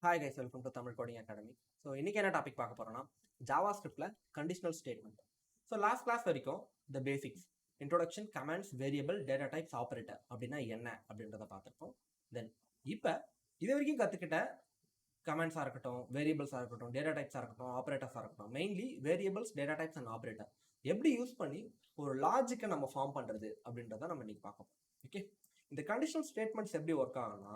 Hi guys, welcome to Tamil coding academy. So இன்றைக்கி என்ன topic பார்க்க போகிறோன்னா ஜாவா ஸ்கிரிப்டில் conditional statement. So last class வரைக்கும் the basics, introduction, comments, variable, data types, operator அப்படின்னா என்ன அப்படின்றத பார்த்துருக்கோம். தென் இப்போ இது வரைக்கும் கற்றுக்கிட்ட கமெண்ட்ஸாக இருக்கட்டும், வேரியபிள்ஸாக இருக்கட்டும், டேட்டா டைப்ஸாக இருக்கட்டும், ஆப்ரேட்டர்ஸாக இருக்கட்டும், mainly variables, data types and operator எப்படி யூஸ் பண்ணி ஒரு லாஜிக்கை நம்ம ஃபார்ம் பண்ணுறது அப்படின்றத நம்ம இன்றைக்கி பார்க்க போகிறோம். ஓகே, இந்த கண்டிஷனல் ஸ்டேட்மெண்ட்ஸ் எப்படி ஒர்க் ஆகும்னா,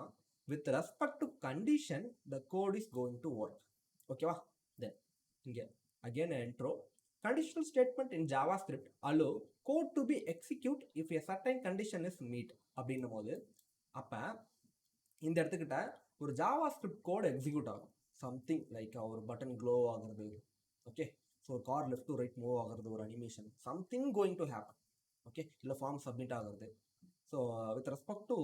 with respect to condition the code is going to work. Okay va? Then again an intro. Conditional statement in JavaScript allow code to be execute if a certain condition is meet அப்படின்னும் போது அப்ப இந்த இடத்துக்கிட்ட ஒரு JavaScript code execute ஆகும். Something like ஒரு button glow ஆகுறது, okay, so car left to right move ஆகுறது, ஒரு animation, something going to happen, okay, இல்லை ஃபார்ம் சப்மிட் ஆகுறது. So with respect to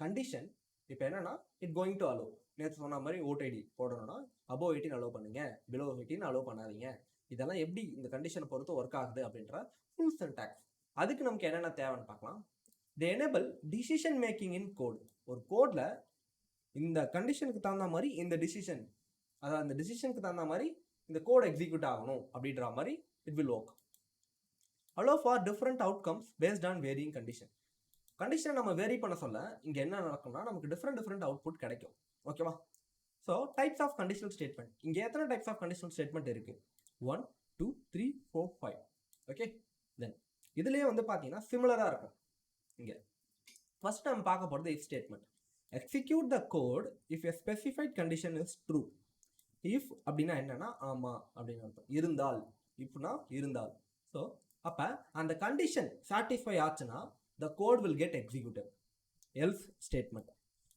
condition இப்போ என்னன்னா இட் கோயிங் டு அலோவ். நேற்று சொன்ன மாதிரி ஓடிடி போடணும்னா அபோவ் 18 அலோவ் பண்ணுங்க, பிலோ 18 அலோவ் பண்ணாதீங்க. இதெல்லாம் எப்படி இந்த கண்டிஷனை பொறுத்து ஒர்க் ஆகுது அப்படின்ற ஃபுல் சின்டாக்ஸ். அதுக்கு நமக்கு என்னென்ன தேவைன்னு பார்க்கலாம். The enable decision making in code. ஒரு கோடில் இந்த கண்டிஷனுக்கு தகுந்த மாதிரி இந்த டிசிஷன், அதாவது அந்த டிசிஷனுக்கு தகுந்த மாதிரி இந்த கோட் எக்ஸிக்யூட் ஆகணும் அப்படின்ற மாதிரி it will work. Allow for different outcomes based on varying condition. கண்டிஷனை நம்ம வேரி பண்ண சொல்ல இங்கே என்ன நடக்கும்னா நமக்கு டிஃப்ரெண்ட் அவுட்புட் கிடைக்கும். ஓகேவா? So types of conditional statement. இங்கே எத்தனை டைப்ஸ் ஆஃப் கண்டிஷனல் ஸ்டேட்மெண்ட் இருக்கு? 1 2 3 4 5. ஓகே, தென் இதுலேயே வந்து பார்த்தீங்கன்னா சிமிலராக இருக்கும். இங்கே ஃபர்ஸ்ட் நம்ம பார்க்க போகிறது if statement. Execute the code if a specified condition is true. If அப்படின்னா என்னன்னா ஆமாம் அப்படின்னு அர்த்தம். இருந்தால், இஃப்னா இருந்தால். ஸோ அப்போ அந்த கண்டிஷன் சாட்டிஸ்ஃபை ஆச்சுன்னா the code will get executed. Else statement.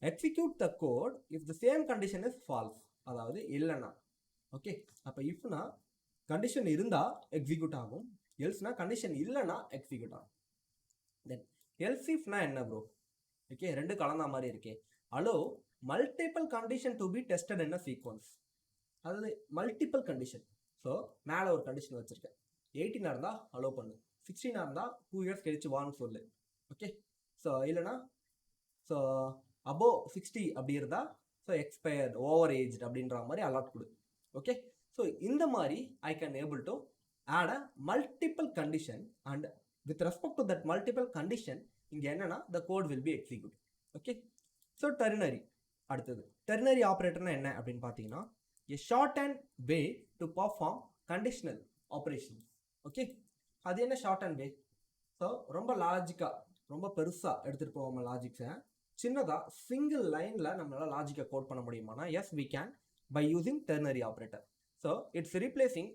Execute the code if the same condition is false. அதாவது இல்லைனா. ஓகே, அப்போ இஃப்னா கண்டிஷன் இருந்தால் எக்ஸிக்யூட் ஆகும், எல்ஸ்னா கண்டிஷன் இல்லைனா எக்ஸிக்யூட் ஆகும். தென் எல்ஸ் இஃப்னா என்ன ப்ரோ? ஓகே, ரெண்டு கலந்த மாதிரி இருக்கே. Allow multiple condition to be tested in a sequence. அதாவது மல்டிபிள் கண்டிஷன். ஸோ மேலே ஒரு கண்டிஷன் வச்சுருக்கேன், 18 இருந்தால் அலோ பண்ணு, 16 இருந்தால் 2 இயர்ஸ் கழிச்சு வான்னு சொல்லு. ஓகே, ஸோ இல்லைனா ஸோ அபோவ் 60 அப்படி இருந்தால் ஸோ எக்ஸ்பயர்ட், ஓவர் ஏஜ்ட் அப்படின்ற மாதிரி அலாட் கொடு. ஓகே, ஸோ இந்த மாதிரி I can able to add a multiple condition and with respect to that multiple condition இங்கே என்னன்னா the code will be execute. Okay, so ternary. அடுத்தது டெர்னரி ஆப்ரேட்டர்னா என்ன அப்படின்னு பார்த்தீங்கன்னா a short and way to perform conditional operation. Okay, அது என்ன short and way? So ரொம்ப லாஜிக்காக, ரொம்ப பெருசாக எடுத்துகிட்டு போகாமல் லாஜிக்ஸை சின்னதாக சிங்கிள் லைனில் நம்மளால் லாஜிக்கை கோட் பண்ண முடியுமானா yes we can by using ternary operator. So it's replacing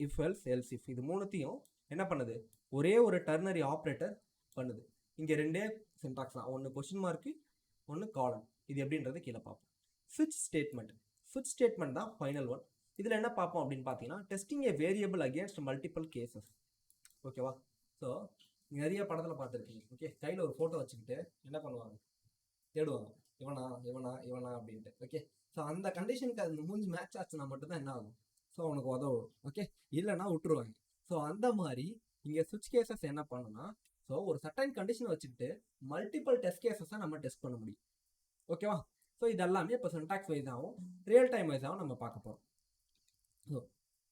if else else if. இது மூணுத்தையும் என்ன பண்ணுது? ஒரே ஒரு டெர்னரி ஆப்ரேட்டர் பண்ணுது. இங்கே ரெண்டே சின்டாக்ஸ் தான், ஒன்று கொஸ்டின் மார்க்கு, ஒன்று காலம். இது எப்படின்றது கீழே பார்ப்போம். ஸ்விட்ச் ஸ்டேட்மெண்ட். ஸ்விட்ச் ஸ்டேட்மெண்ட் தான் ஃபைனல் ஒன். இதில் என்ன பார்ப்போம் அப்படின்னு பார்த்தீங்கன்னா டெஸ்டிங் ஏ வேரியபிள் அகேன்ஸ்ட் மல்டிபிள் கேசஸ். ஓகேவா? ஸோ நிறைய படத்தில் பார்த்துருக்கீங்க. ஓகே, கையில் ஒரு ஃபோட்டோ வச்சுக்கிட்டு என்ன பண்ணுவாங்க? தேடுவாங்க, இவனா இவனா இவனா அப்படின்ட்டு. ஓகே, ஸோ அந்த கண்டிஷனுக்கு அது மூஞ்சி மேட்ச் ஆச்சுன்னா மட்டும்தான் என்ன ஆகும்? ஸோ அவனுக்கு உதவும். ஓகே, இல்லைன்னா விட்டுருவாங்க. ஸோ அந்த மாதிரி இங்கே ஸ்விட்ச் கேசஸ் என்ன பண்ணுன்னா, ஸோ ஒரு சர்டன் கண்டிஷன் வச்சுக்கிட்டு மல்டிபிள் டெஸ்ட் கேசஸை நம்ம டெஸ்ட் பண்ண முடியும். ஓகேவா? ஸோ இது எல்லாமே இப்போ சின்டாக்ஸ் வைஸாகவும் ரியல் டைம் வைஸாகவும் நம்ம பார்க்க போகிறோம். ஸோ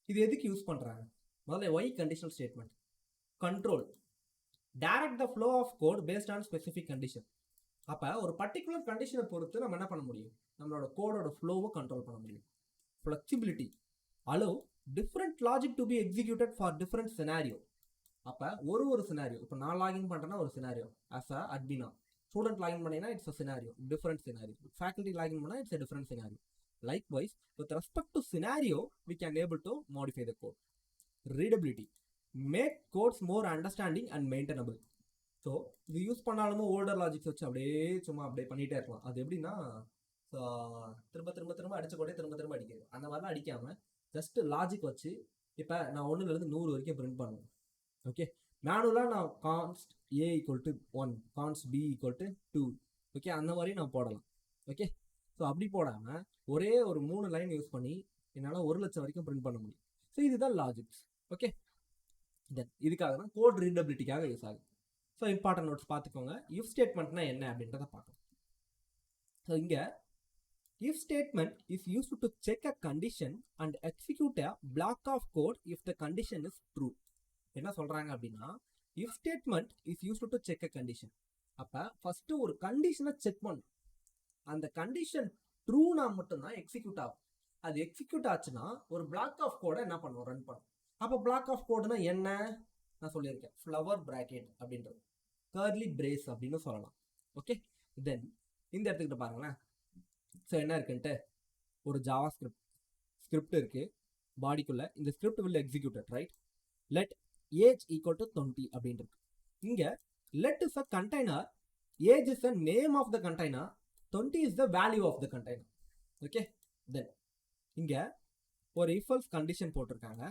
இது எதுக்கு யூஸ் பண்ணுறாங்க? முதல்ல why conditional statement. Control direct the flow of code based on specific condition. அப்போ ஒரு பர்டிகுலர் கண்டிஷனை பொறுத்து நம்ம என்ன பண்ண முடியும்? நம்மளோட கோடோட ஃப்ளோவை கண்ட்ரோல் பண்ண முடியும். Flexibility allow different logic to be executed for different scenario. அப்போ ஒரு சினாரியோ, இப்போ நான் லாகின் பண்ணுறேன்னா ஒரு சினாரியோ ஆஸ் அ அட்மினா, ஸ்டூடெண்ட் லாகின் பண்ணினா it's a scenario, different scenario, faculty login பண்ணால் it's a different scenario. Likewise with respect to scenario we can able to modify the code. Readability make codes more understanding and maintainable. So இது use பண்ணாலுமோ older logics வச்சு அப்படியே சும்மா அப்படியே பண்ணிகிட்டே இருக்கலாம். அது எப்படின்னா திரும்ப அடிச்ச கோடே திரும்ப அடிக்கிறது, அந்த மாதிரிலாம் அடிக்காமல் ஜஸ்ட் லாஜிக் வச்சு இப்போ நான் 1லேருந்து 100 வரைக்கும் பிரிண்ட் பண்ணுவேன். ஓகே, மேனுவலாக நான் const A equal to 1, const B equal to 2, okay, அந்த மாதிரி நான் போடலாம். ஓகே, ஸோ அப்படி போடாமல் ஒரே ஒரு 3 லைன் யூஸ் பண்ணி என்னால் 1,00,000 வரைக்கும் பிரிண்ட் பண்ண முடியும். ஸோ இதுதான் லாஜிக்ஸ். ஓகே, தென் இதுக்காக தான் கோட் ரீடபிலிட்டிக்காக யூஸ் ஆகுது. ஸோ இம்பார்ட்டன்ட் நோட்ஸ் பார்த்துக்கோங்க. இஃப் ஸ்டேட்மெண்ட்னா என்ன அப்படின்றத பார்க்கலாம். ஸோ இங்கே if statement is used to check a condition and execute a block of code if the condition is true. என்ன சொல்றாங்க அப்படின்னா if statement is used to check a condition. அப்ப first ஒரு கண்டிஷனை செக் பண்ணும். அந்த கண்டிஷன் ட்ரூனா மட்டும்தான் எக்ஸிக்யூட் ஆகும். அது எக்ஸிக்யூட் ஆச்சுன்னா ஒரு பிளாக் ஆஃப் கோடை என்ன பண்ணுவோம், ரன் பண்ணும். அப்போ பிளாக் ஆஃப் கோடுனா என்ன நான் சொல்லியிருக்கேன், ஃப்ளவர் பிராக்கெட் அப்படின்றது, கர்லி பிரேஸ் அப்படின்னு சொல்லலாம். ஓகே, தென் இந்த இடத்துக்கிட்ட பாருங்களேன். ஸோ என்ன இருக்குன்ட்டு ஒரு ஜாவா ஸ்கிரிப்ட் இருக்கு பாடிக்குள்ள. இந்த script will executed, right? let age equal to 20 அப்படின்றது. இங்க let is a container, age is the name of the container, 20 is the value of the container. Okay, then இங்க ஒரு if else கண்டிஷன் போட்டிருக்காங்க.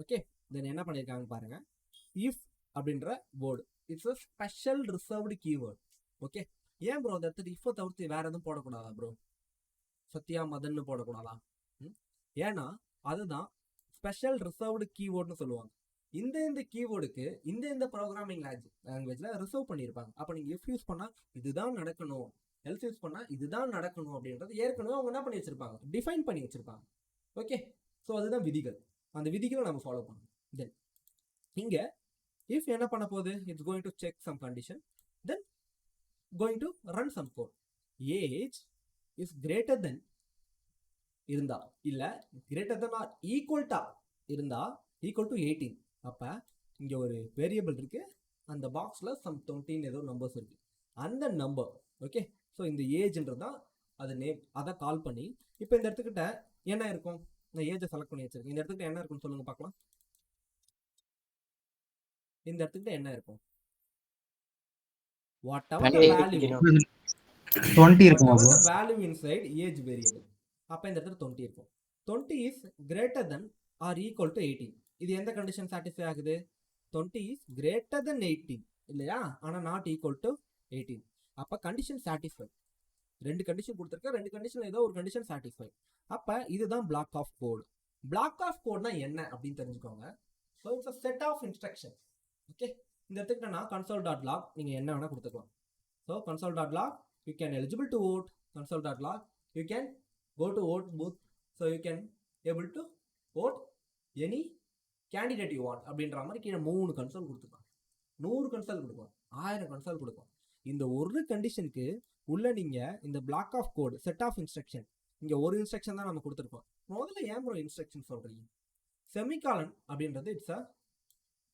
Okay, then என்ன பண்ணியிருக்காங்க பாருங்க, if அப்படின்ற word it's a special reserved keyword. Okay, ஏன் bro அந்த இடத்துல if தவிர்த்து வேற எதுவும் போடக்கூடாதா ப்ரோ, சத்யா மதன்னு போடக்கூடாதா? ஏன்னா அதுதான் ஸ்பெஷல் ரிசர்வ்டு கீவேர்டுன்னு சொல்லுவாங்க. இந்த கீவேர்டுக்கு இந்த ப்ரோக்ராமிங் லாங்குவேஜ்ல ரிசர்வ் பண்ணியிருப்பாங்க. அப்போ நீங்கள் இஃப் யூஸ் பண்ணால் இதுதான் நடக்கணும், எல்ஸ் யூஸ் பண்ணால் இதுதான் நடக்கணும் அப்படின்றது ஏற்கனவே அவங்க என்ன பண்ணி வச்சிருப்பாங்க, டிஃபைன் பண்ணி வச்சிருப்பாங்க. ஓகே, ஸோ அதுதான் விதிகள். அந்த விதிகளை நம்ம ஃபாலோ பண்ணணும். தென் இங்கே இஃப் என்ன பண்ண போகுது, it's going to check some condition, then going to run some code. Age is greater than இருந்தா இல்ல கிரேட்டர் தென் ஆர் ஈக்குவல்டா இருந்தா ஈக்குவல் டு 18. அப்ப இங்க ஒரு வேரியபிள் இருக்கு, அந்த பாக்ஸ்ல சம் 20 ஏதோ நம்பர்ஸ் இருக்கு, அந்த நம்பர். ஓகே, ஸோ இந்த ஏஜ்ன்றது தான் அது நேம், அதை கால் பண்ணி இப்போ இந்த இடத்துக்கிட்ட என்ன இருக்கும், நான் ஏஜை செலக்ட் பண்ணி வச்சிருக்கேன். இந்த இடத்துக்கிட்ட என்ன இருக்கும்னு சொல்லுங்க பார்க்கலாம். இந்த இடத்துக்கிட்ட என்ன இருக்கும், whatever the value 20 இருக்கும் whatever the value inside age variable. அப்ப இந்த இடத்துல 20 இருக்கும். 20 is greater than or equal to 18. இது எந்த கண்டிஷன் சாட்டிஸ்ஃபை ஆகுது, 20 is greater than 18 இல்லையா, ஆனா not equal to 18. அப்ப கண்டிஷன் சாட்டிஸ்ஃபை. ரெண்டு கண்டிஷன் கொடுத்துருக்க, ரெண்டு கண்டிஷன் ஏதோ ஒரு கண்டிஷன் சாட்டிஸ்ஃபை. அப்ப இதுதான் block of code. Block of கோட்னா என்ன அப்படின்னு தெரிஞ்சுக்கோங்க. So it's a set of instructions. Okay, இந்த இடத்துக்கு நான் console.log நீங்க என்ன வேணா கொடுத்துக்கலாம். So console.log you can eligible to vote, console.log you can go to vote booth, so you can able to vote any candidate you want அப்படின்ற மாதிரி கீழே 3 கன்சோல் கொடுத்துக்கலாம், 100 கன்சோல் கொடுக்கலாம், 1000 கன்சோல் கொடுக்கலாம். இந்த ஒரு கண்டிஷனுக்கு உள்ள நீங்க இந்த block of code set of instruction, இங்க ஒரு இன்ஸ்ட்ரக்ஷன் தான் நம்ம கொடுத்துருக்கோம். முதல்ல ஏன் ப்ரோ இன்ஸ்ட்ரக்ஷன் சொல்றீங்க, செமிகாலன் அப்படின்றது இட்ஸ்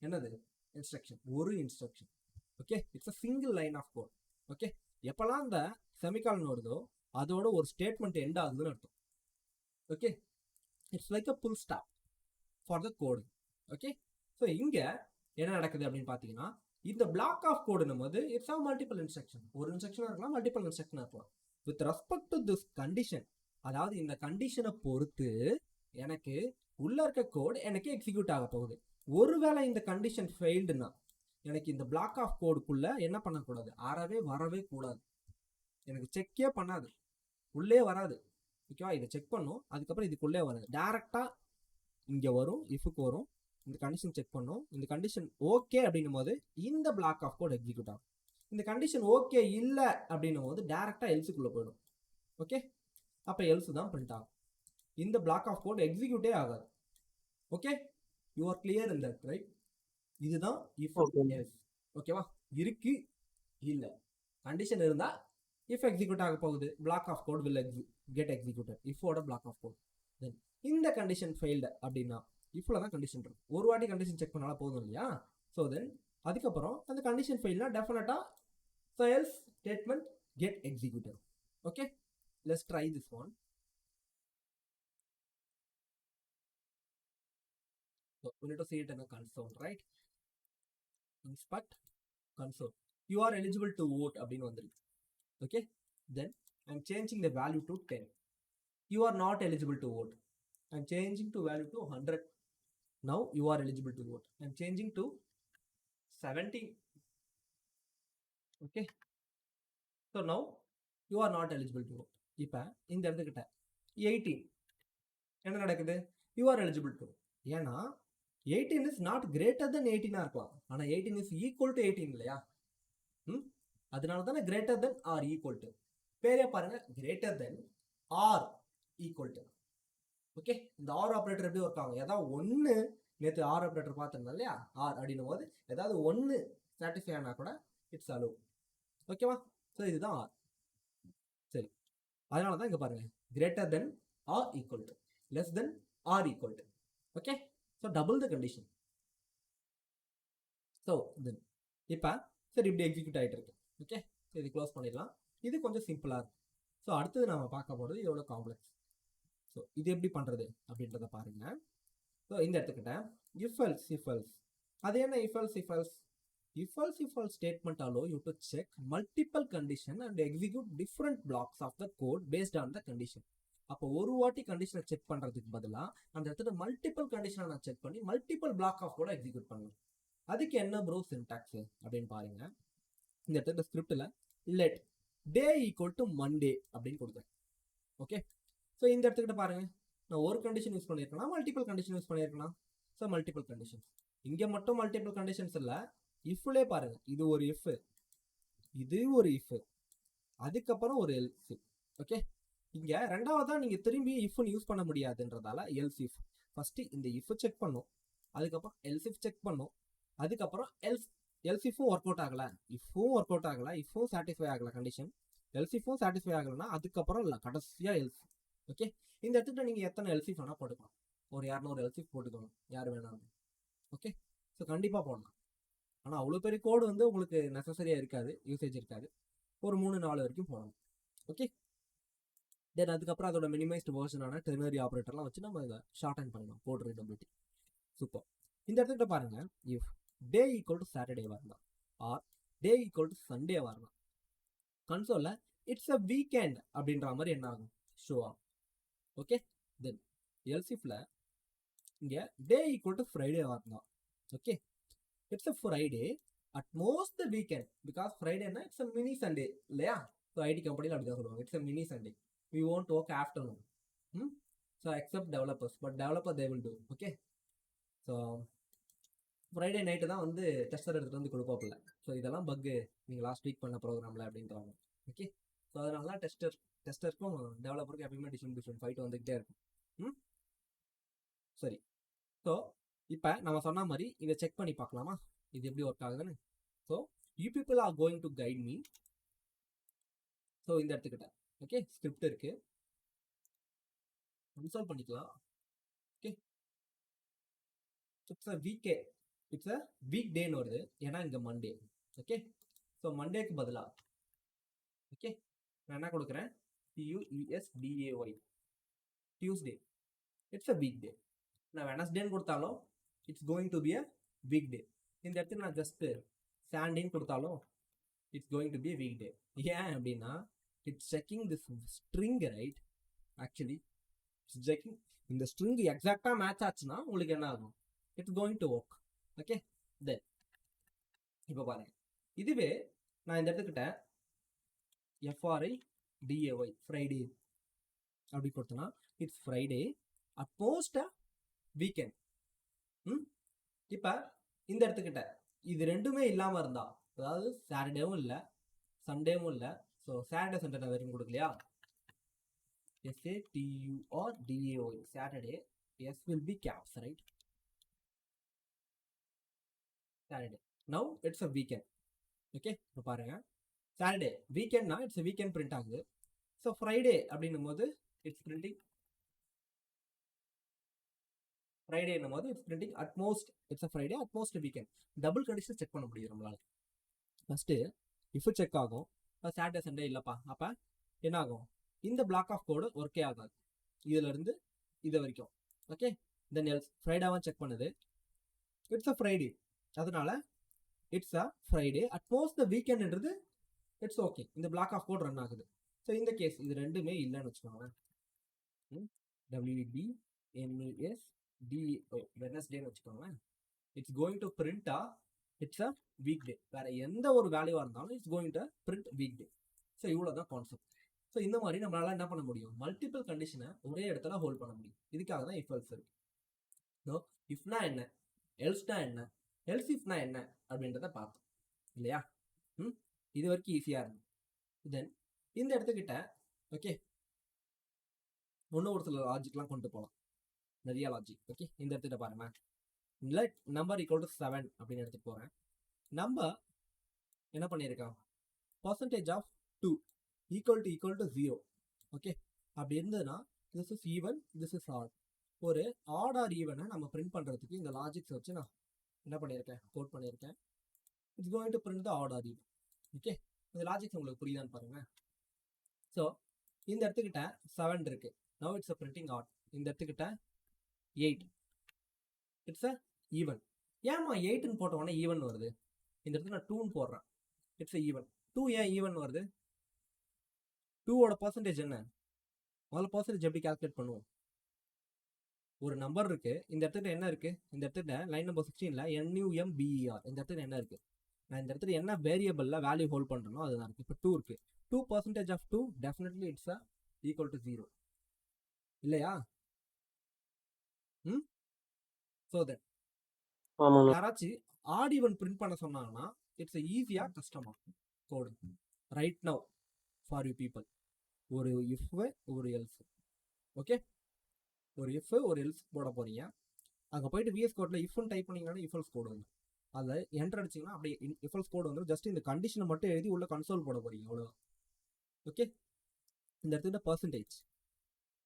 என்னது இன்ஸ்ட்ரக்ஷன், ஒரு instruction. Okay, it's a single line of code. Okay, எப்பெல்லாம் இந்த செமிகாலன் வருதோ அதோட ஒரு ஸ்டேட்மெண்ட் எண்ட் ஆகுதுன்னு அர்த்தம். Okay, it's like a full stop for the code. Okay, so இங்க என்ன நடக்குது அப்படின்னு பார்த்தீங்கன்னா, இந்த பிளாக் ஆஃப் கோடுனும் போது இட்ஸ் ஆ மல்டிபிள் இன்ஸ்ட்ரக்ஷன், ஒரு இன்ஸ்ட்ரக்ஷனாக இருக்கலாம், மல்டிபிள் இன்ஸ்ட்ரக்ஷனாக இருக்கலாம். With respect to this condition, அதாவது இந்த கண்டிஷனை பொறுத்து எனக்கு உள்ள இருக்க கோடு எனக்கு எக்ஸிக்யூட் ஆக போகுது. ஒருவேளை இந்த கண்டிஷன் ஃபெயில்டுனா எனக்கு இந்த பிளாக் ஆஃப் கோடுக்குள்ள என்ன பண்ணக்கூடாது, வரவே கூடாது, எனக்கு செக்கே பண்ணாது, உள்ளே வராது. ஓகேவா, இதை செக் பண்ணும், அதுக்கப்புறம் இதுக்குள்ளே வராது, டேரெக்டா இங்கே வரும், இஃபுக்கு வரும், இந்த கண்டிஷன் செக் பண்ணும், இந்த கண்டிஷன் ஓகே அப்படின்னும் போது இந்த பிளாக் ஆஃப் கோட் எக்ஸிக்யூட் ஆகும். இந்த கண்டிஷன் ஓகே இல்லை அப்படின்னும் போது டேரெக்டாக எல்ஸுக்குள்ளே போயிடும். ஓகே, அப்போ எல்ஸ் தான் பிரிண்ட் ஆகும், இந்த பிளாக் ஆஃப் கோட் எக்ஸிக்யூட்டே ஆகாது. Okay, you are clear in that, right? இதுதான் இஃப் எல்ஸ். ஓகேவா, இருக்கு இல்லை கண்டிஷன் இருந்தால் இஃப் எக்ஸிக்யூட் ஆக போகுது, block of code will get executed, இஃபோட பிளாக் ஆஃப் கோட். தென் இந்த கண்டிஷன் ஃபெயில்டு அப்படின்னா இஃப்ல தான் கண்டிஷன் இருக்கும், ஒரு வாட்டி கண்டிஷன் செக் பண்ணாலும் போதும் இல்லையா. ஸோ தென் அதுக்கப்புறம் அந்த கண்டிஷன் ஃபெயில்னா டெஃபினட்டாக so else statement get executed. Okay, let's try this one. So we need to see it in a console, right? Inspect console. You are eligible to vote அப்படின்னு வந்துருக்கு. Okay, then I'm changing the value to 10. You are not eligible to vote. I'm changing to value to 100. Now you are eligible to vote. I'm changing to 70. Okay, so now you are not eligible to vote. இப்போ இந்த இடத்துக்கிட்ட 18 என்ன நடக்குது, you are eligible to. ஏன்னா 18 is not greater than 18 இருக்கலாம், ஆனால் 18 is equal to 18 இல்லையா. அதனால தானே greater than or equal to. பேரே பாருங்க, greater than or equal to. Okay, இந்த ஆர் ஆப்ரேட்டர் எப்படி ஒர்க் ஆகும்? ஏதாவது ஒன்று, நேற்று ஆர் ஆப்ரேட்டர் பார்த்துருந்தோம் இல்லையா, ஆர் அப்படின்னும் போது ஏதாவது ஒன்று சாட்டிஸ்ஃபை ஆனா கூட இட்ஸ் அலோ. ஓகேவா? ஸோ இதுதான் ஆர். சரி, அதனால தான் இங்கே பாருங்க, greater than or equal to, less than or equal to. Okay, so double the condition. So then இப்போ சரி இப்படி எக்ஸிக்யூட் ஆகிட்டு இருக்கு. ஓகே, ஸோ இது க்ளோஸ் பண்ணிடலாம். இது கொஞ்சம் சிம்பிளாக இருக்கும். ஸோ அடுத்தது நம்ம பார்க்க போகிறது எவ்வளோ காம்ப்ளெக்ஸ். ஸோ இது எப்படி பண்ணுறது அப்படின்றத பாருங்க. ஸோ இந்த இடத்துக்கிட்ட இஃப் எல்ஸ், அது என்ன if else statement allow you to check multiple condition and execute different blocks of the code based on the condition. அப்போ ஒரு வாட்டி கண்டிஷனை செக் பண்ணுறதுக்கு பதிலாக அந்த இடத்துல மல்டிபிள் கண்டிஷனை நான் செக் பண்ணி மல்டிபிள் பிளாக் ஆஃப் கூட எக்ஸிக்யூட் பண்ணுவேன். அதுக்கு என்ன ப்ரோ சின்டாக்ஸ் அப்படின்னு பாருங்க. இந்த இடத்துல ஸ்கிரிப்டில் let day equal to Monday அப்படின்னு கொடுத்தேன். ஓகே, ஸோ இந்த இடத்துக்கிட்ட பாருங்க, நான் ஒரு கண்டிஷன் யூஸ் பண்ணியிருக்கேன்னா மல்டிபிள் கண்டிஷன் யூஸ் பண்ணியிருக்கேன். ஸோ மல்டிபிள் கண்டிஷன்ஸ், இங்கே மட்டும் மல்டிபிள் கண்டிஷன்ஸ் இல்லை, இஃப்லே பாருங்க, இது ஒரு இஃப், இது ஒரு இஃப், அதுக்கப்புறம் ஒரு எல்ஸ். ஓகே, இங்கே ரெண்டாவதாக நீங்கள் திரும்பி இஃப்னு யூஸ் பண்ண முடியாதுன்றதால எல்ஸ் இஃப். ஃபஸ்ட்டு இந்த இஃப் செக் பண்ணும், அதுக்கப்புறம் எல்ஸ் இஃப் செக் பண்ணும், அதுக்கப்புறம் எல்ஸ் இஃப்பும் ஒர்க் அவுட் ஆகலை, இஃப்பும் சாட்டிஸ்ஃபை ஆகலை கண்டிஷன், எல்ஸ் இஃப்பும் சாட்டிஸ்ஃபை ஆகலைன்னா அதுக்கப்புறம் இல்லை கடைசியாக எல்ஸ். ஓகே, இந்த இடத்துல நீங்கள் எத்தனை எல்சிஃப் வேணால் போட்டுக்கலாம், ஒரு 200 எல்சிஃப் போட்டுக்கணும், யார் வேணாலும். ஓகே, ஸோ கண்டிப்பாக போடலாம். ஆனால் அவ்வளோ பெரிய கோடு வந்து உங்களுக்கு நெசசரியாக இருக்காது, யூசேஜ் இருக்காது. ஒரு 3-4 வரைக்கும் போடணும். ஓகே, தென் அதுக்கப்புறம் அதோட மினிமைஸ்டு வேர்ஷனான டெர்னரி ஆப்ரேட்டர்லாம் வச்சு நம்ம இதை ஷார்ட் அண்ட் பண்ணலாம், கோட் ரீடபிலிட்டி. சூப்பர். இந்த இடத்துக்கிட்ட பாருங்க, இஃப் டே ஈக்குவல் டு சாட்டர்டேவாக இருந்தால் ஆர் டே ஈக்குவல் டு சண்டேவாக இருந்தால் கன்சோலில் இட்ஸ் அ வீக்கெண்ட் அப்படின்ற மாதிரி என்ன ஆகும், ஷோ ஆகும். ஓகே, தென் எல்சிஃபில் இங்கே டே ஈக்குவல் டு ஃப்ரைடேவாக இருந்தால், okay, it's a Friday at most weekend, because ஃப்ரைடேனா இட்ஸ் அ மினி சண்டே இல்லையா? ஸோ ஐடி கம்பெனியில் அப்படி தான் சொல்லுவாங்க, it's a mini Sunday, we won't work afternoon. So except developers, but developer they will do. Okay, so Friday night தான் வந்து tester எடுத்துகிட்டு வந்து கொடுப்பாப்பில்ல. ஸோ இதெல்லாம் பக்கு நீங்கள் லாஸ்ட் வீக் பண்ண ப்ரோக்ராமில் அப்படின்றாங்க. ஓகே, ஸோ அதனால தான் டெஸ்டருக்கும் டெவலப்பருக்கும் எப்பயுமே டிஸ்ட்ரிபியூஷன் ஃபைட் வந்துக்கிட்டே இருக்கும். சரி, ஸோ இப்போ நம்ம சொன்ன மாதிரி இதை செக் பண்ணி பார்க்கலாமா, இது எப்படி ஒர்க் ஆகுதுன்னு. So you people are going to guide me. So இந்த இடத்துக்கிட்ட ஓகே ஸ்கிரிப்ட் இருக்கு, இன்ஸ்டால் பண்ணிக்கலாம். ஓகே, இட்ஸ் அ வீக் டேன்னு வருது, ஏன்னா இங்கே மண்டே. ஓகே, ஸோ மண்டேக்கு பதிலாக ஓகே நான் என்ன கொடுக்குறேன், TUESDAY, Tuesday, it's a week day. நான் வெனஸ்டேன்னு கொடுத்தாலும் it's going to be a week day. இந்த இடத்துல நான் ஜஸ்ட்டு சாண்டின்னு கொடுத்தாலும் it's going to be a week day. ஏன் அப்படின்னா it's checking this string, right? Actually it's checking இந்த ஸ்ட்ரிங் எக்ஸாக்டாக மேட்ச் ஆச்சுன்னா உங்களுக்கு என்ன ஆகும், it's going to work. Okay, then இப்போ பாருங்க, இதுவே நான் இந்த இடத்துக்கிட்ட FRIDAY ஃப்ரைடே அப்படி கொடுத்தனா it's Friday at most weekend. இப்போ இந்த இடத்துக்கிட்ட இது ரெண்டுமே இல்லாமல் இருந்தா, அதாவது சாட்டர்டேவும் இல்லை சண்டேவும் இல்லை, ஸோ சாட்டர்டே சண்டே நான் வரைக்கும் கொடுக்கலையா, SATURDAY Saturday, S will be caps, right? Saturday. Now it's a weekend. Okay, இப்போ பாருங்க, சாட்டர்டே வீக்கெண்ட்னா இட்ஸ் வீக்கெண்ட் பிரிண்ட் ஆகுது. ஸோ ஃப்ரைடே அப்படின்னும் போது இட்ஸ் பிரிண்டிங் ஃப்ரைடேன்னும் போது it's printing at most, it's a Friday at most weekend. Double condition check பண்ண முடியும் நம்மளால. ஃபஸ்ட்டு இஃப் செக் ஆகும், சாட்டர்டே சண்டே இல்லைப்பா, அப்போ என்ன ஆகும், இந்த பிளாக் ஆஃப் கோடு ஒர்க்கே ஆகாது, இதிலிருந்து இது வரைக்கும். ஓகே, தென் எல்ஸ் ஃப்ரைடேவாக செக் பண்ணுது, இட்ஸ் அ ஃப்ரைடே, அதனால it's a Friday at most the வீக்கெண்ட்ன்றது இட்ஸ் ஓகே, இந்த பிளாக் ஆஃப் கோட் ரன் ஆகுது. ஸோ இந்த கேஸ் இது ரெண்டுமே இல்லைன்னு வச்சுக்கோங்களேன், WEDNESD வெனஸ்டேன்னு வச்சுக்கோங்களேன், இட்ஸ் கோயிங் டு பிரிண்டா இட்ஸ் அ வீக் டே. வேற எந்த ஒரு வேல்யூவாக இருந்தாலும் it's going to print week day. So இவ்வளோ தான் கான்செப்ட். ஸோ இந்த மாதிரி நம்மளால என்ன பண்ண முடியும், மல்டிபிள் கண்டிஷனை ஒரே இடத்துல ஹோல்ட் பண்ண முடியும். இதுக்காக தான் இஃப் எல்ஸ் இருக்கு. ஸோ இஃப்னா என்ன, எல்ஸ்னா என்ன, எல்ஸ் இஃப்னா என்ன அப்படின்றத பார்த்தோம் இல்லையா? இது வரைக்கும் ஈஸியாக இருக்கும். தென் இந்த இடத்துக்கிட்ட ஓகே இன்னும் ஒரு சில லாஜிக்லாம் கொண்டு போகலாம், நிறைய லாஜிக். ஓகே, இந்த இடத்துல பாருங்க, லெட் நம்பர் ஈக்குவல் டு 7 அப்படின்னு எடுத்துட்டு போகிறேன். நம்பர் என்ன பண்ணியிருக்கோம், percentage of 2 equal to 0. Okay, அப்படி இருந்ததுன்னா this is even, this is odd. ஒரு ஆட் ஆர் ஈவனை நம்ம பிரிண்ட் பண்ணுறதுக்கு இந்த லாஜிக்ஸ் வச்சு நான் என்ன பண்ணியிருக்கேன், கோட் பண்ணியிருக்கேன். It's going to print the odd or even. Okay, இந்த லாஜிக்ஸ் உங்களுக்கு புரியுதான்னு பாருங்க. ஸோ இந்த இடத்துக்கிட்ட 7 இருக்கு, now it's a printing odd. இந்த இடத்துக்கிட்ட 8, இட்ஸ் அ ஈவன். ஏமா 8ன்னு போட்ட உடனே ஈவன் வருது, இந்த இடத்துல நான் 2ன்னு போடுறேன், இட்ஸ் அ ஈவன். 2 ஏன் ஈவன் வருது, 2ஓட பர்சன்டேஜ் என்ன, முதல்ல பர்சன்டேஜ் எப்படி கால்குலேட் பண்ணுவோம். ஒரு நம்பர் இருக்கு, இந்த இடத்துல என்ன இருக்கு, இந்த இடத்துல லைன் நம்பர் 16ல NUMBER, இந்த இடத்துல என்ன இருக்கு, நான் இந்த இடத்துல என்ன வேரியபிள்ல வேல்யூ ஹோல்ட் பண்றேனோ அதுதான் இருக்கு. இப்போ 2 இருக்கு, 2% of 2 definitely it's equal to 0 இல்லையா? ஸோ தென் யாராச்சும் ஆட் ஈவன் பிரிண்ட் பண்ண சொன்னாங்கன்னா இட்ஸ் ஈஸியா கஷ்டமா code right now for you people. ஒரு இஃப் ஒரு எல்ஸ். ஓகே, ஒரு இஃப் ஒரு எல்ஸ் போட போறீங்க, அங்கே போயிட்டு VS கோட்ல இஃப்னு டைப் பண்ணீங்கன்னா இஃபல்ஸ் கோடு வந்து அதில் என்டர் அடிச்சிங்கன்னா அப்படியே இஃபல்ஸ் கோடு வந்துடும். ஜஸ்ட் இந்த கண்டிஷனை மட்டும் எழுதி உள்ள கன்சோல் போட போறீங்க, அவ்வளோதான். ஓகே, இந்த இடத்துல பர்சன்டேஜ்.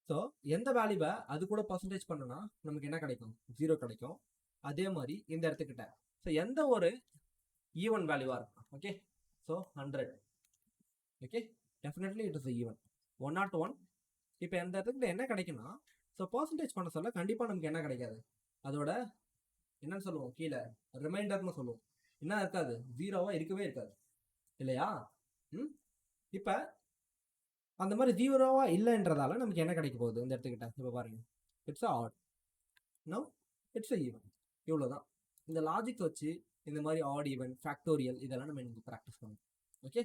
ஸோ எந்த வேல்யூவை அது கூட பர்சன்டேஜ் பண்ணனா நமக்கு என்ன கிடைக்கும், 0 கிடைக்கும். அதே மாதிரி இந்த இடத்துக்கிட்ட ஸோ எந்த ஒரு ஈவன் வேல்யூவாக இருக்கும். Okay, so 100. Okay, definitely it is even. 101. இப்போ எந்த இடத்துக்கிட்ட என்ன கிடைக்குன்னா, ஸோ பர்சன்டேஜ் பண்ண சொல்ல கண்டிப்பாக நமக்கு என்ன கிடைக்காது, அதோட என்னன்னு சொல்லுவோம், கீழே ரிமைண்டர்னு சொல்லுவோம், என்ன இருக்காது, 0வா இருக்கவே இருக்காது இல்லையா? இப்போ அந்த மாதிரி 0வா இல்லைன்றதால நமக்கு என்ன கிடைக்க போகுது இந்த இடத்துக்கிட்ட, இப்போ பாருங்க, it's odd, no it's even. இவ்வளோதான். இந்த லாஜிக் வச்சு இந்த மாதிரி ஆட் ஈவன் ஃபேக்டோரியல் இதெல்லாம் நம்ம இன்னைக்கு ப்ராக்டிஸ் பண்ணணும். ஓகே,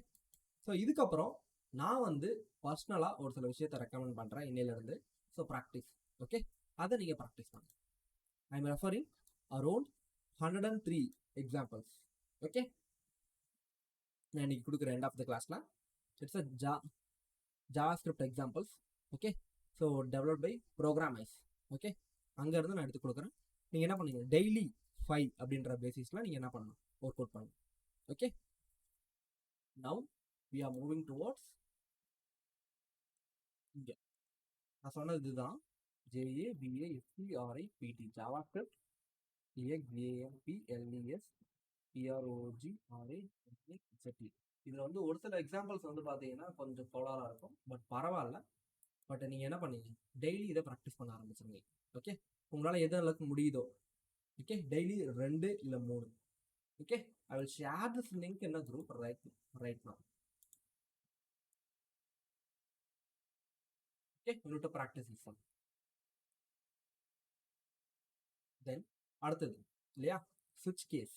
ஸோ இதுக்கப்புறம் நான் வந்து பர்சனலாக ஒரு சில விஷயத்தை ரெக்கமெண்ட் பண்ணுறேன் இன்னையிலேருந்து. So practice. ஓகே, அதை நீங்கள் ப்ராக்டிஸ் பண்ணுங்க. I am referring around 103 examples. Okay, நான் இன்னைக்கு கொடுக்குற எண்ட் ஆஃப் த கிளாஸில் it's a JavaScript examples. Okay, so developed by Programiz. Okay, அங்கேருந்து நான் எடுத்து கொடுக்குறேன். நீங்கள் என்ன பண்ணுங்க, டெய்லி 5 அப்படின்ற பேசிஸில் நீங்கள் என்ன பண்ணணும், ஒர்க் அவுட் பண்ணணும். Okay, now we are moving towards இங்கே நான் சொன்னது இதுதான், JAVASCRIPT JavaScript EXAMPLES இதில் வந்து ஒரு சில எக்ஸாம்பிள்ஸ் வந்து பார்த்தீங்கன்னா கொஞ்சம் கோளாறாக இருக்கும், பட் பரவாயில்ல. பட் நீங்கள் என்ன பண்ணீங்க, டெய்லி இதை ப்ராக்டிஸ் பண்ண ஆரம்பிச்சிருங்க. ஓகே, உங்களால் எது அளவுக்கு முடியுதோ. ஓகே, டெய்லி 2 இல்லை 3. Okay, I will share this link in a group right now. Okay, you need to practice this one. தென் அடுத்தது இல்லையா, சுவிட்ச் கேஸ்.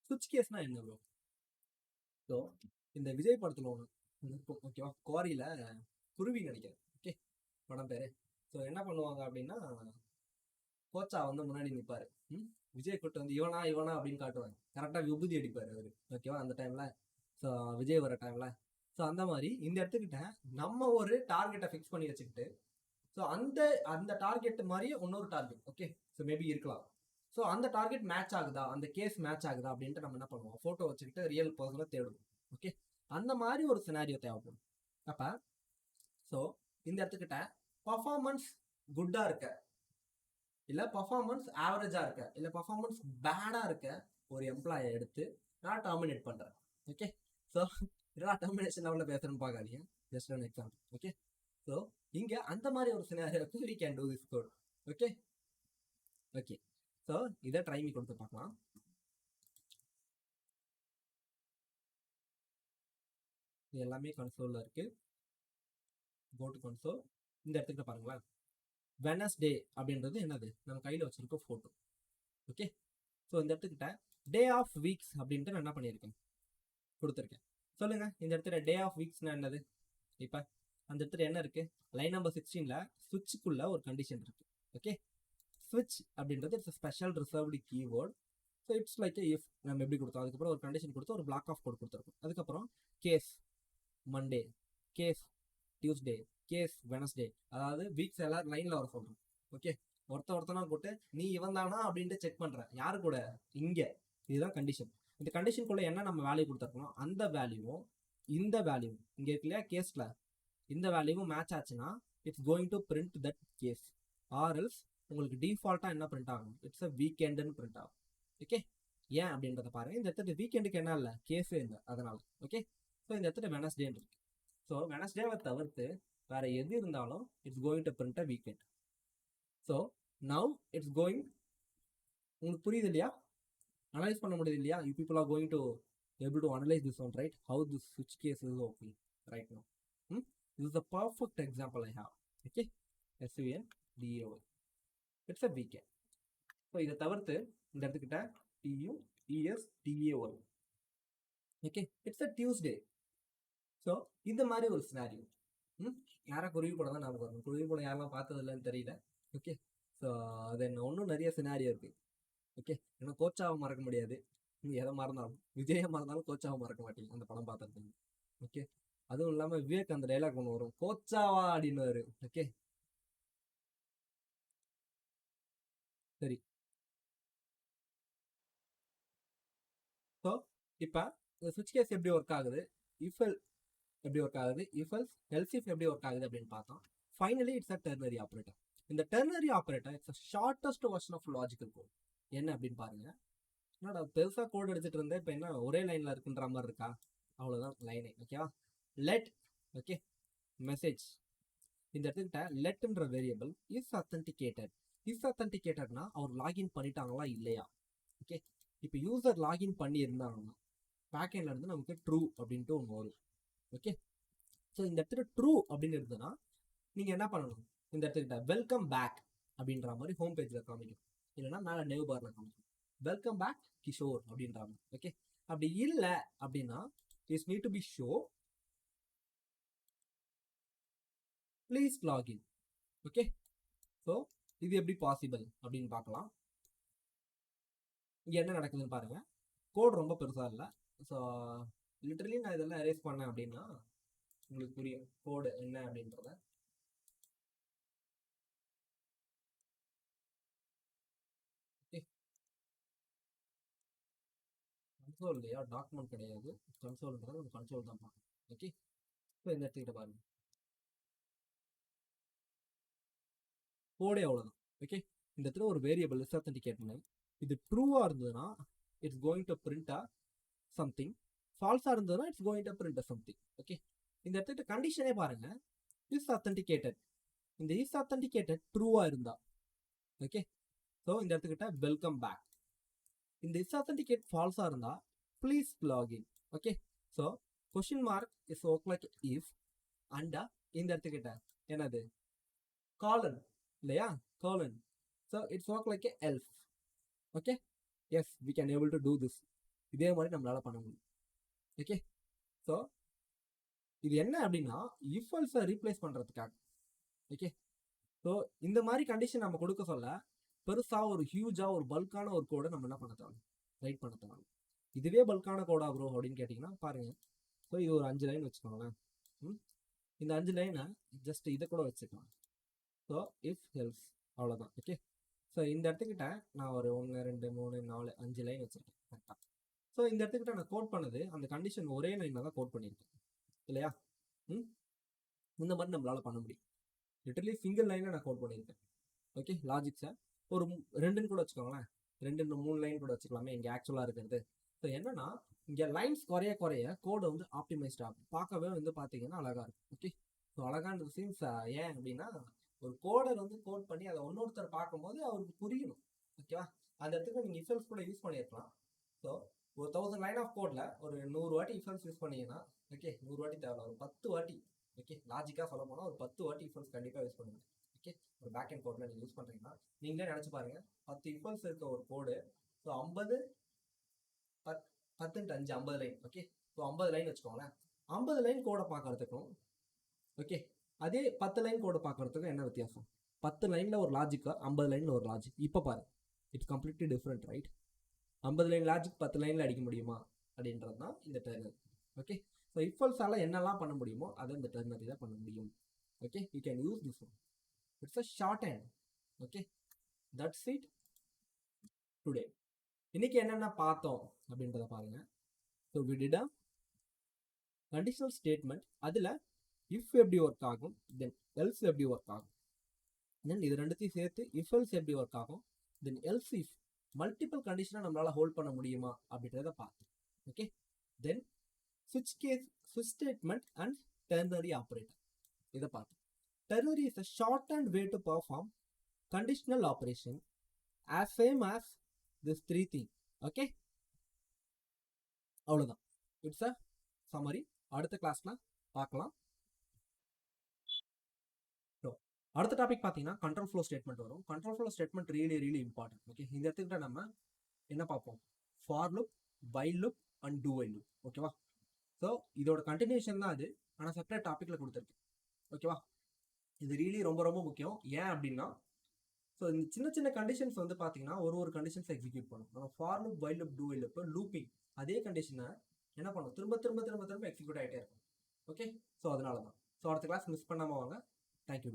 சுவிட்ச் கேஸ்னா என்ன ப்ரோ? ஸோ இந்த விஜய் படத்தில் ஒன்று இருக்கும், ஓகேவா, குவாரியில் குருவி நடிக்கிறது. ஓகே, படம் பேர். ஸோ என்ன பண்ணுவாங்க அப்படின்னா, கோச்சா வந்து முன்னாடி நிற்பார், விஜய் கூட்டு வந்து இவனா அப்படின்னு காட்டுவாங்க. கரெக்டாக விபூதி அடிப்பார் அவர். ஓகேவா, அந்த டைமில். ஸோ விஜய் வர டைமில். ஸோ அந்த மாதிரி இந்த இடத்துக்கிட்ட நம்ம ஒரு டார்கெட்டை ஃபிக்ஸ் பண்ணி வச்சுக்கிட்டு, ஸோ அந்த டார்கெட் மாதிரியே இன்னொரு டார்கெட், ஓகே, ஸோ மேபி இருக்கலாம். ஸோ அந்த டார்கெட் மேட்ச் ஆகுதா, அந்த கேஸ் மேட்ச் ஆகுதா அப்படின்ட்டு நம்ம என்ன பண்ணுவோம், ஃபோட்டோ வச்சுக்கிட்டு ரியல் பர்சனை தேடுவோம். ஓகே, அந்த மாதிரி ஒரு சினாரியோ தேவைப்படும். அப்போ ஸோ இந்த இடத்துக்கிட்ட பர்ஃபார்மன்ஸ் குட்டாக இருக்க, இல்லை பர்ஃபார்மன்ஸ் ஆவரேஜாக இருக்க, இல்லை பர்ஃபார்மன்ஸ் பேடாக இருக்க ஒரு எம்ப்ளாயை எடுத்து நான் டெர்மினேட் பண்ணுறேன். ஓகே, ஸோ இதெல்லாம் டெர்மினேஷன் லெவலில் பேசுகிறேன்னு பார்க்காதீங்க, just an example. Okay, so இங்கே அந்த மாதிரி ஒரு சினாரியோக்கு we can do this code. Okay okay, so இதை ட்ரைமி கொடுத்து பார்க்கலாம். இது எல்லாமே கன்சோலில் இருக்குது. Go to console. இந்த இடத்துக்கிட்ட பாருங்களேன், வெனஸ்டே அப்படின்றது என்னது, நம்ம கையில் வச்சுருக்க ஃபோட்டோ. ஓகே, ஸோ இந்த இடத்துக்கிட்ட டே ஆஃப் வீக்ஸ் அப்படின்ட்டு நான் என்ன பண்ணியிருக்கேன், கொடுத்துருக்கேன். சொல்லுங்கள், இந்த இடத்துல டே ஆஃப் வீக்ஸ்னால் என்னது? இப்போ அந்த இடத்துல என்ன இருக்குது, லைன் நம்பர் 16ல் ஸ்விட்சுக்குள்ளே ஒரு கண்டிஷன் இருக்குது. ஓகே, ஸ்விட்ச் அப்படின்றது it's special reserved keyword. So it's like if நம்ம எப்படி கொடுத்தோம், அதுக்கப்புறம் ஒரு கண்டிஷன் கொடுத்து ஒரு பிளாக் ஆஃப் கோட் கொடுத்துருக்கோம். அதுக்கப்புறம் case Monday, case Tuesday, case Wednesday, அதாவது வீக்ஸ் எல்லாம் லைனில் வர சொல்கிறேன். ஓகே, ஒருத்தனா போட்டு நீ இவன் தானா அப்படின்ட்டு செக் பண்ணுறேன். யாரு கூட? இங்கே. இதுதான் கண்டிஷன். இந்த கண்டிஷனுக்குள்ளே என்ன நம்ம வேல்யூ கொடுத்துருக்கணும், அந்த வேல்யூவும் இந்த வேல்யூ இங்கே இருக்கு இல்லையா கேஸில், இந்த வேல்யூவும் மேட்ச் ஆச்சுன்னா it's going to print that case. Or else உங்களுக்கு டிஃபால்ட்டாக என்ன பிரிண்ட் ஆகும், இட்ஸ் அ வீக்கெண்டுன்னு பிரிண்ட் ஆகும். ஓகே, ஏன் அப்படின்றத பாருங்க. இந்த இடத்துல வீக்கெண்டுக்கு என்ன இல்லை, கேஸே இல்லை, அதனால. ஓகே, ஸோ இந்த இடத்துல வெனஸ்டேன்னு இருக்கு. ஸோ வெனஸ்டேவை தவிர்த்து வேற எது இருந்தாலும் it's going to print a weekend. So now it's going, உங்களுக்கு புரியுது இல்லையா, அனலைஸ் பண்ண முடியுது இல்லையா? You people are going to able to analyze this one, right? How this switch case is working right now. This is the perfect example I have. Okay, SUNDAY, it's a weekend. So இதை தவிர்த்து இந்த இடத்துக்கிட்ட TUESDA வரும். Okay, it's a Tuesday. So இந்த மாதிரி ஒரு scenario. யாரா குருவி படம் தான் நமக்கு வரும். குருவி படம் யாரெல்லாம் பார்த்தது இல்லைன்னு தெரியல. ஓகே, ஸோ அது என்ன இன்னும் நிறைய சினாரியோ இருக்கு. ஓகே, ஏன்னா கோச்சாவை மறக்க முடியாது. எதை மறந்தாலும், விஜயை மறந்தாலும் கோச்சாவை மறக்க மாட்டீங்க அந்த படம் பார்த்துருக்கீங்க. ஓகே, அதுவும் இல்லாமல் விவேக் அந்த டைலாக் ஒன்று வரும், கோச்சாவா அப்படின்னு. ஓகே, சரி. ஸோ இப்போ இந்த ஸ்விட்ச் கேஸ் எப்படி ஒர்க் ஆகுது, இஃபெல் எப்படி ஒர்க் ஆகுது, இஃபெல்ஸ் எல்சிஃப் எப்படி ஒர்க் ஆகுது அப்படின்னு பார்த்தோம். Finally it's a ternary operator. இந்த ternary operator it's a shortest version of logical code. என்ன அப்படின்னு பாருங்க. என்னடா பெருசாக கோட் எடுத்துகிட்டு இருந்தேன், இப்போ என்ன ஒரே லைனில் இருக்குன்ற மாதிரி இருக்கா? அவ்வளோதான் லைனே. ஓகேவா? Let, okay, message. இந்த இடத்துக்கிட்ட லெட்ன்ற வேரியபிள் இஸ் அத்தன்டிகேட்டட். இஸ் அத்தன்டிகேட்டட்னா அவர் லாகின் பண்ணிட்டாங்களா இல்லையா? ஓகே, இப்போ யூசர் லாகின் பண்ணி இருந்தாங்கன்னா பேக்கெண்ட்ல இருந்து நமக்கு ட்ரூ அப்படின்ட்டு ஒன்று வரும். ஓகே, ஸோ இந்த இடத்துல ட்ரூ அப்படின்னு இருந்ததுன்னா நீங்கள் என்ன பண்ணணும், இந்த இடத்துக்கிட்ட வெல்கம் பேக் அப்படின்ற மாதிரி ஹோம் பேஜில் காமிக்கும், இல்லைன்னா மேலே நேவ் பாரில் காமிக்கும் வெல்கம் பேக் கிஷோர் அப்படின்றாங்க. ஓகே, அப்படி இல்லை அப்படின்னா is need to be show please login. Okay, so இது எப்படி பாசிபிள் அப்படின்னு பார்க்கலாம். இங்கே என்ன நடக்குதுன்னு பாருங்க. கோட் ரொம்ப பெருசாக இல்லை. ஸோ லிட்டரலி நான் இதெல்லாம் எரேஸ் பண்ணேன் அப்படின்னா உங்களுக்கு புரியும் கோடு என்ன அப்படின்றத. கன்சோல் இல்லையா, டாக்குமெண்ட் கிடையாது, கன்சோல்ன்றது நம்ம கன்சோல் தான் பார்க்கணும். ஓகே, ஸோ இந்த இடத்துக்கிட்ட பாருங்க, கோடே அவ்வளோதான். ஓகே, இந்த இடத்துல ஒரு வேரியபிள் இஸ் அத்தன்டிகேட் பண்ணு. இது ட்ரூவாக இருந்ததுன்னா it's going to print a something, ஃபால்ஸாக இருந்ததுன்னா it's going to print a something. Okay, இந்த இடத்துல கண்டிஷனே பாருங்க, இஸ் அத்தன்டிகேட்டட். இந்த இஸ் அத்தன்டிகேட்டட் ட்ரூவாக இருந்தா ஓகே, ஸோ இந்த இடத்துக்கிட்ட வெல்கம் பேக். இந்த இஸ் அத்தன்டிகேட் ஃபால்ஸாக இருந்தால் please login. Okay, so question mark is work like if and இந்த இடத்துக்கிட்ட என்னது காலன் இல்லையா, colon. So it's work like a elf. Okay, yes we can able to do this. இதே மாதிரி நம்மளால பண்ண முடியும். ஓகே, ஸோ இது என்ன அப்படின்னா இஃப் எல்ஸை ரீப்ளேஸ் பண்ணுறதுக்காக. ஓகே, ஸோ இந்த மாதிரி கண்டிஷன் நம்ம கொடுக்க சொல்ல பெருசாக ஒரு ஹியூஜாக ஒரு பல்கான ஒரு கோடை நம்ம என்ன பண்ண தேவை, ரைட் பண்ண தேவை. இதுவே பல்கான கோடா ப்ரோ அப்படின்னு கேட்டிங்கன்னா பாருங்க. ஸோ இது ஒரு 5 லைன் வச்சுக்கோங்களேன். இந்த 5 லைனை ஜஸ்ட் இதை கூட வச்சுக்கலாம். ஸோ இஃப் ஹெல்ஸ் அவ்வளோதான். ஓகே, ஸோ இந்த இடத்துக்கிட்ட நான் ஒரு 1 2 3 4 5 லைன் வச்சுருக்கேன் கரெக்டாக. ஸோ இந்த இடத்துக்கிட்ட நான் கோட் பண்ணது அந்த கண்டிஷன் ஒரே லைனில் தான் கோட் பண்ணியிருக்கேன் இல்லையா. இந்த மாதிரி நம்மளால் பண்ண முடியும். லிட்டரலி சிங்கிள் லைனில் நான் கோட் பண்ணியிருக்கேன். ஓகே, லாஜிக்ஸை ஒரு 2ன்னு கூட வச்சுக்கோங்களேன், 2 3 லைன் கூட வச்சுக்கலாமே இங்கே ஆக்சுவலாக இருக்கிறது. ஸோ என்னன்னா இங்கே லைன்ஸ் குறைய குறைய கோடை வந்து ஆப்டிமைஸ்ட் ஆகும், பார்க்கவே வந்து பார்த்தீங்கன்னா அழகாக இருக்கும். ஓகே, ஸோ அழகான சீன்ஸ் ஏன் அப்படின்னா ஒரு கோடர் வந்து கோட் பண்ணி அதை ஒன்னொருத்தர் பார்க்கும்போது அவருக்கு புரியணும். ஓகேவா, அந்த இடத்துக்கு நீங்கள் இஃபெல்ஸ் கூட யூஸ் பண்ணியிருக்கலாம். ஸோ ஒரு 1000 லைன் ஆஃப் கோடில் ஒரு 100 வாட்டி இஃபெல்ஸ் யூஸ் பண்ணீங்கன்னா, ஓகே 100 வாட்டி தேவை, ஒரு 10 வாட்டி, ஓகே லாஜிக்காக சொல்ல போனால் ஒரு 10 வாட்டி இஃபெல்ஸ் கண்டிப்பாக யூஸ் பண்ணுங்க. ஓகே, ஒரு பேக் அண்ட் கோடில் நீங்கள் யூஸ் பண்ணுறீங்கன்னா நீங்களே நினச்சி பாருங்க, 10 இஃபெல்ஸ் இருக்க ஒரு code. So 50 10 5 50 line. Okay, so 50 line வச்சுக்கோங்களேன். 50 லைன் கோடை பார்க்கறதுக்கும் ஓகே அதே 10 லைன் கோடை பார்க்கறதுக்கும் என்ன வித்தியாசம்? 10 லைனில் ஒரு லாஜிக்கா, 50 லைனில் ஒரு லாஜிக். இப்போ பாரு, it's completely different, right? 50 line logic 10 லைனில் அடிக்க முடியுமா அப்படின்றது தான் இந்த டெர்னரி. ஓகே, ஸோ இஃபல்ஸால் என்னெல்லாம் பண்ண முடியுமோ அதை இந்த டெர்னரி தான் பண்ண முடியும். Okay, you can use this one. It's a shorthand. Okay, that's it today. இன்னைக்கு என்னென்ன பார்த்தோம் அப்படின்றத பாருங்க. So we did a conditional statement. அதில் if எப்படி ஒர்க் ஆகும், தென் else எப்படி ஒர்க் ஆகும், தென் இது ரெண்டுத்தையும் சேர்த்து if else எப்படி ஒர்க் ஆகும், தென் else if மல்டிபிள் கண்டிஷனை நம்மளால ஹோல்ட் பண்ண முடியுமா அப்படின்றத பார்த்தோம். Okay, then switch statement and ternary operator இதை பார்த்தோம். Ternary is a shortened way to perform conditional operation as same as this three thing. Okay, அவ்வளோதான். It's a summary. அடுத்த கிளாஸ்ல பார்க்கலாம். அடுத்த டாபிக் பார்த்தீங்கன்னா கண்ட்ரோல் ஃப்ளோ ஸ்டேட்மெண்ட் வரும். Control flow statement really important. Okay, இந்த இடத்துக்கிட்ட நம்ம என்ன பார்ப்போம், for loop, while loop and do while loop. ஓகேவா? ஸோ இதோட கண்டினியூஷன் தான் அது, ஆனால் செப்பரேட் டாப்பிக்கில் கொடுத்துருக்கு. ஓகேவா? இது ரியலி ரொம்ப முக்கியம். ஏன் அப்படின்னா, ஸோ இந்த சின்ன சின்ன கண்டிஷன்ஸ் வந்து பார்த்தீங்கன்னா ஒரு கண்டிஷன்ஸ் எக்ஸிக்யூட் பண்ணும். நம்ம for loop, while லுப், two while லுப், looping அதே கண்டிஷனை என்ன பண்ணும், திரும்ப எக்ஸிக்யூட் ஆகிட்டே இருக்கும். ஓகே, ஸோ அதனால தான். ஸோ அடுத்த கிளாஸ் மிஸ் பண்ணாமல் வாங்க. தேங்க்யூ.